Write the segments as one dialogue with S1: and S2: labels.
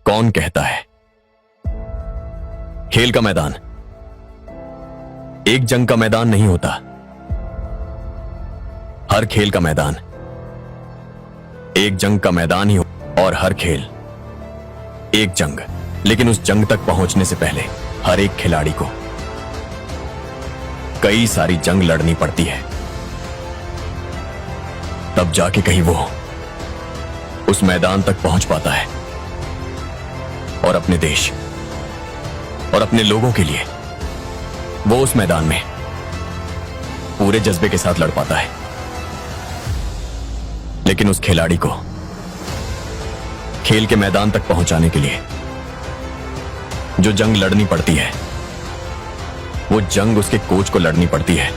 S1: कौन कहता है खेल का मैदान एक जंग का मैदान नहीं होता। हर खेल का मैदान एक जंग का मैदान ही हो और हर खेल एक जंग। लेकिन उस जंग तक पहुंचने से पहले हर एक खिलाड़ी को कई सारी जंग लड़नी पड़ती है, तब जाके कहीं वो उस मैदान तक पहुंच पाता है और अपने देश और अपने लोगों के लिए वो उस मैदान में पूरे जज्बे के साथ लड़ पाता है। लेकिन उस खिलाड़ी को खेल के मैदान तक पहुंचाने के लिए जो जंग लड़नी पड़ती है, वो जंग उसके कोच को लड़नी पड़ती है।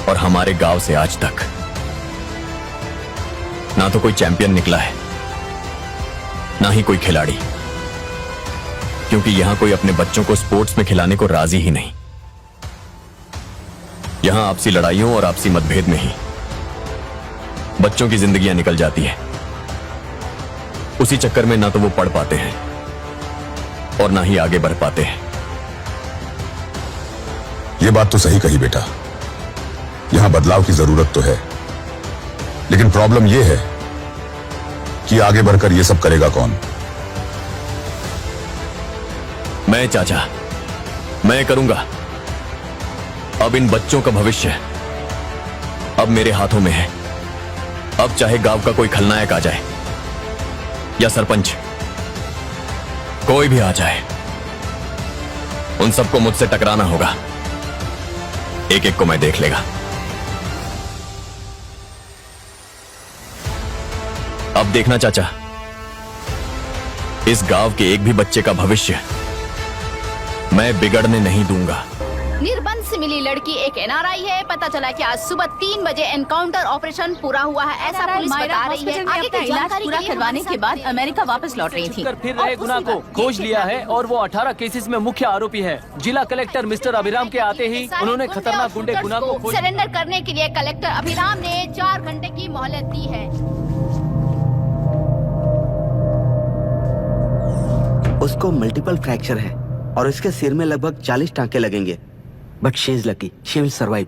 S1: और हमारे गांव से आज तक ना तो कोई चैंपियन निकला है, ना ही कोई खिलाड़ी, क्योंकि यहां कोई अपने बच्चों को स्पोर्ट्स में खिलाने को राजी ही नहीं। यहां आपसी लड़ाइयों और आपसी मतभेद में ही बच्चों की जिंदगियां निकल जाती है। उसी चक्कर में ना तो वो पढ़ पाते हैं और ना ही आगे बढ़ पाते हैं।
S2: ये बात तो सही कही बेटा, यहां बदलाव की जरूरत तो है, लेकिन प्रॉब्लम यह है कि आगे बढ़कर यह सब करेगा कौन?
S1: मैं चाचा, मैं करूंगा। अब इन बच्चों का भविष्य अब मेरे हाथों में है। अब चाहे गांव का कोई खलनायक आ जाए या सरपंच, कोई भी आ जाए, उन सबको मुझसे टकराना होगा। एक एक को मैं देख लेगा। अब देखना चाचा, इस गांव के एक भी बच्चे का भविष्य मैं बिगड़ने नहीं दूंगा।
S3: निर्बंध से मिली लड़की एक एनआरआई है। पता चला कि आज सुबह 3 बजे एनकाउंटर ऑपरेशन पूरा हुआ है, ऐसा पुलिस बता रही है। आगे की
S4: इलाज
S3: जानकारी
S4: पूरा करवाने के बाद अमेरिका वापस लौट रही थी।
S5: फिर रहे गुना को खोज लिया है और वो 18 केसेस में मुख्य आरोपी है। जिला कलेक्टर मिस्टर अभिराम के आते ही उन्होंने खतरनाक गुंडे गुना को खोज
S3: सरेंडर करने के लिए कलेक्टर अभिराम ने 4 घंटे की मोहलत दी है।
S6: उसको मल्टीपल फ्रैक्चर है और इसके सिर में लगभग 40 टांके लगेंगे, but she is lucky, she will survive.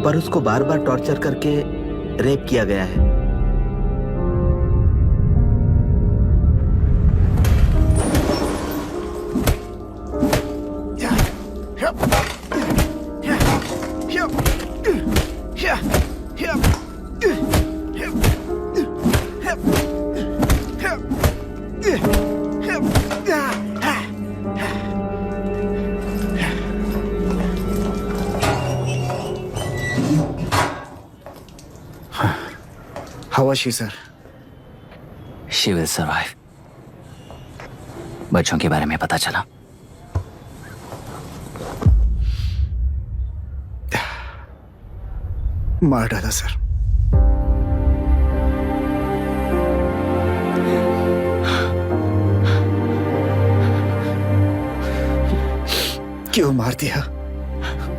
S6: पर उसको बार बार टॉर्चर करके रेप किया गया है।
S7: How was she, sir?
S4: She will survive. बच्चों के बारे में पता चला?
S7: मार डाला सर। क्यों मार दिया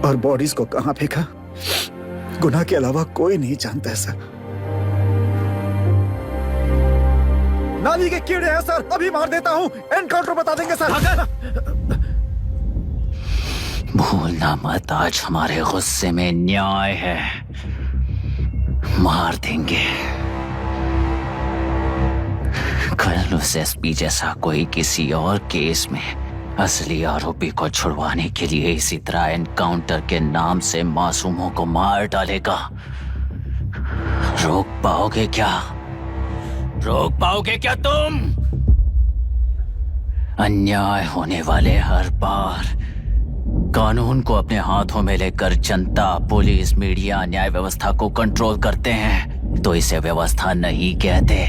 S7: और बॉडीज को कहां फेंका, गुनाह के अलावा कोई नहीं जानता है सर। नाली के कीड़े हैं सर, अभी मार देता हूं, एनकाउंटर बता देंगे सर।
S4: भूलना मत, आज हमारे गुस्से में न्याय है, मार देंगे। कल उस एसपी जैसा कोई किसी और केस में असली आरोपी को छुड़वाने के लिए इसी तरह एनकाउंटर के नाम से मासूमों को मार डालेगा। रोक पाओगे क्या? रोक पाओगे क्या तुम? अन्याय होने वाले हर बार कानून को अपने हाथों में लेकर जनता, पुलिस, मीडिया, न्याय व्यवस्था को कंट्रोल करते हैं, तो इसे व्यवस्था नहीं कहते।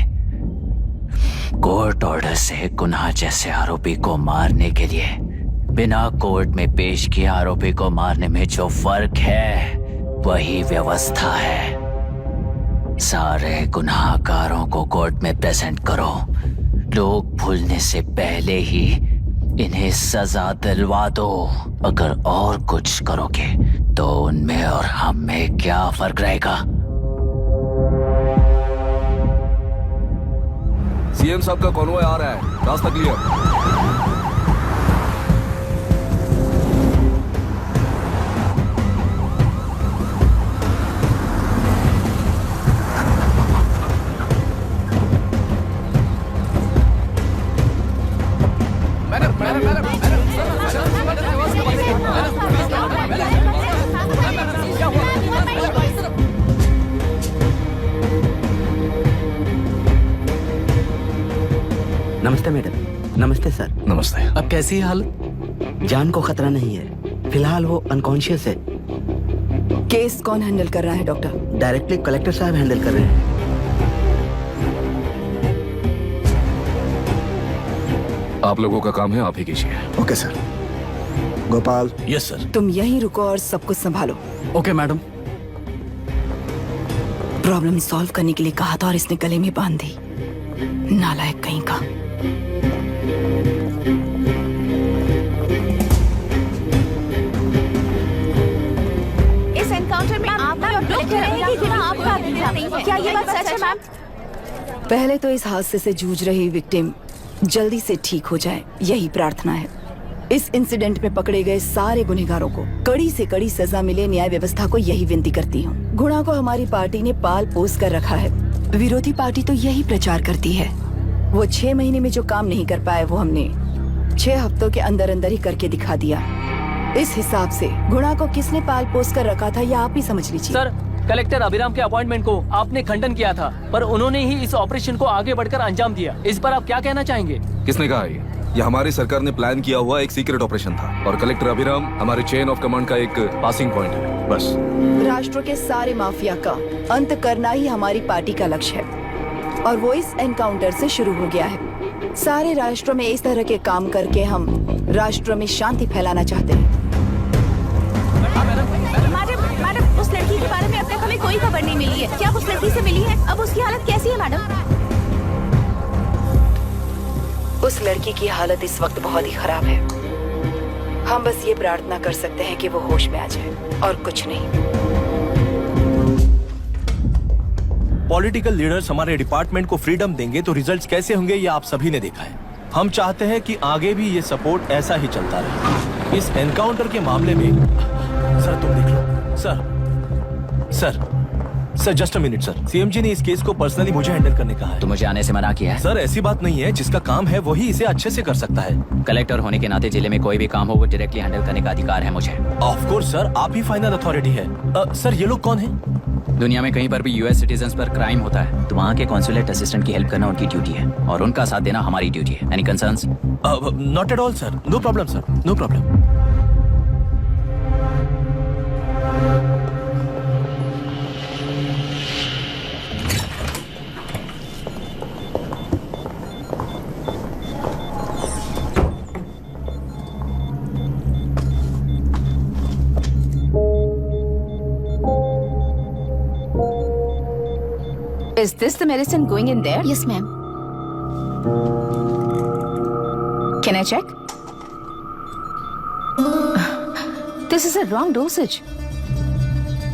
S4: कोर्ट ऑर्डर से गुनाह जैसे आरोपी को मारने के लिए बिना कोर्ट में पेश किए आरोपी को मारने में जो फर्क है वही व्यवस्था है। सारे गुनाहगारों को कोर्ट में प्रेजेंट करो, लोग भूलने से पहले ही इन्हें सजा दिलवा दो। अगर और कुछ करोगे तो उनमें और हम में क्या फर्क रहेगा?
S8: सीएम साहब का कॉन्वॉय आ रहा है, रास्ता क्लियर।
S6: नमस्ते मैडम। नमस्ते सर।
S8: नमस्ते।
S5: अब कैसी है हालत?
S6: जान को खतरा नहीं है, फिलहाल वो अनकॉन्शियस है।
S9: केस कौन हैंडल कर रहा है डॉक्टर?
S6: डायरेक्टली कलेक्टर साहब हैंडल कर रहे हैं।
S8: आप लोगों का काम है, आप ही कीजिए।
S7: Okay sir. Gopal,
S5: yes sir.
S9: तुम यहीं रुको और सब कुछ संभालो।
S5: Okay madam.
S9: प्रॉब्लम सॉल्व करने के लिए कहा था और इसने गले में बांध दी। नालायक कहीं का।
S3: इस एनकाउंटर में आपका और कलेक्टर अभिराम के नाम आपका अधिकार नहीं है। क्या ये बात सच है मैम?
S9: पहले तो इस हादसे से जूझ रही विक्टिम जल्दी से ठीक हो जाए, यही प्रार्थना है। इस इंसिडेंट में पकड़े गए सारे गुनहगारों को कड़ी से कड़ी सजा मिले, न्याय व्यवस्था को यही विनती करती हूँ। गुणा को हमारी पार्टी ने पाल पोस कर रखा है। विरोधी पार्टी तो यही प्रचार करती है। वो 6 महीने में जो काम नहीं कर पाए वो हमने 6 हफ्तों के अंदर अंदर ही करके दिखा दिया। इस हिसाब से गुणा को किसने पाल पोस कर रखा था, यह आप ही समझ लीजिए।
S5: सर, कलेक्टर अभिराम के अपॉइंटमेंट को आपने खंडन किया था, पर उन्होंने ही इस ऑपरेशन को आगे बढ़कर अंजाम दिया। इस पर आप क्या कहना चाहेंगे?
S8: किसने कहा ये हमारी सरकार ने प्लान किया हुआ एक सीक्रेट ऑपरेशन था और कलेक्टर अभिराम हमारे चेन ऑफ कमांड का एक पासिंग पॉइंट है, बस।
S9: राष्ट्र के सारे माफिया का अंत करना ही हमारी पार्टी का लक्ष्य है और वो इस एनकाउंटर से शुरू हो गया है। सारे राष्ट्रों में इस तरह के काम करके हम राष्ट्र में शांति फैलाना चाहते हैं।
S3: मैडम, उस लड़की के बारे में अब तक हमें कोई खबर नहीं मिली है। क्या उस लड़की से मिली है? अब उसकी हालत कैसी है मैडम?
S9: उस लड़की की हालत इस वक्त बहुत ही खराब है। हम बस ये प्रार्थना कर सकते हैं कि वो होश में आ जाए और कुछ नहीं।
S10: पॉलिटिकल लीडर्स हमारे डिपार्टमेंट को फ्रीडम देंगे तो रिजल्ट्स कैसे होंगे ये आप सभी ने देखा है। हम चाहते हैं कि आगे भी ये सपोर्ट ऐसा ही चलता रहे। इस एनकाउंटर के मामले में सर तुम देख लो। Sir just a minute sir. CM ji ने इस केस को पर्सनली मुझे हैंडल करने कहा है।
S4: तो मुझे आने से मना किया है।
S10: सर ऐसी बात नहीं है, जिसका काम है वही इसे अच्छे से कर सकता है।
S4: कलेक्टर होने के नाते जिले में कोई भी काम हो वो डायरेक्टली हैंडल करने का अधिकार है मुझे।
S10: ऑफ कोर्स सर, आप ही फाइनल अथॉरिटी है। सर ये लोग कौन हैं?
S4: दुनिया में कहीं पर भी यूएस सिटीजन्स पर क्राइम होता है तो वहाँ के कॉन्सुलेट असिस्टेंट की हेल्प करना उनकी ड्यूटी है और उनका साथ देना हमारी ड्यूटी है। Any concerns?
S10: Not at all sir, no problem sir, no problem.
S3: Is this the medicine going in there?
S11: Yes, ma'am.
S3: Can I check? This is a wrong dosage.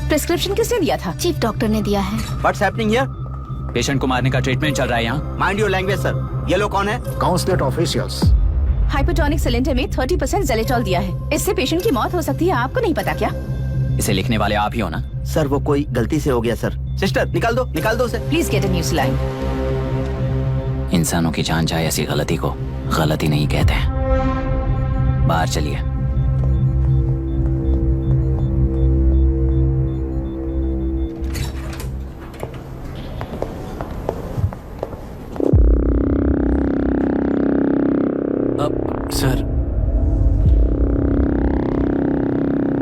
S3: Prescription किसने दिया था?
S11: चीफ डॉक्टर ने दिया है।
S6: What's happening here?
S4: Patient को मारने का treatment चल रहा है यहाँ।
S6: Mind your language, sir. ये लोग कौन है?
S7: Consulate officials.
S3: हाइपोटोनिक सिलेंडर में 30% जेलेटॉल दिया है। इससे पेशेंट की मौत हो सकती है। आपको नहीं पता क्या?
S4: इसे लिखने वाले आप ही हो ना?
S6: सर वो कोई गलती से हो गया सर। सिस्टर निकाल दो उसे।
S3: Please get a new saline.
S4: इंसानों की जान जाए ऐसी गलती को गलती नहीं कहते हैं। बाहर चलिए।
S10: सर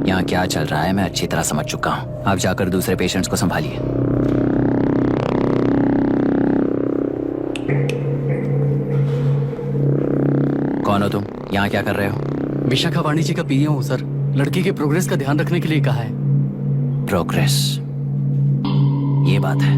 S4: यहाँ क्या चल रहा है मैं अच्छी तरह समझ चुका हूँ। आप जाकर दूसरे पेशेंट्स को संभालिए। कौन हो तुम? यहाँ क्या कर रहे हो?
S5: विशाखा वाणिज्य का पीए हूँ सर। लड़की के प्रोग्रेस का ध्यान रखने के लिए कहा है।
S4: प्रोग्रेस, ये बात है।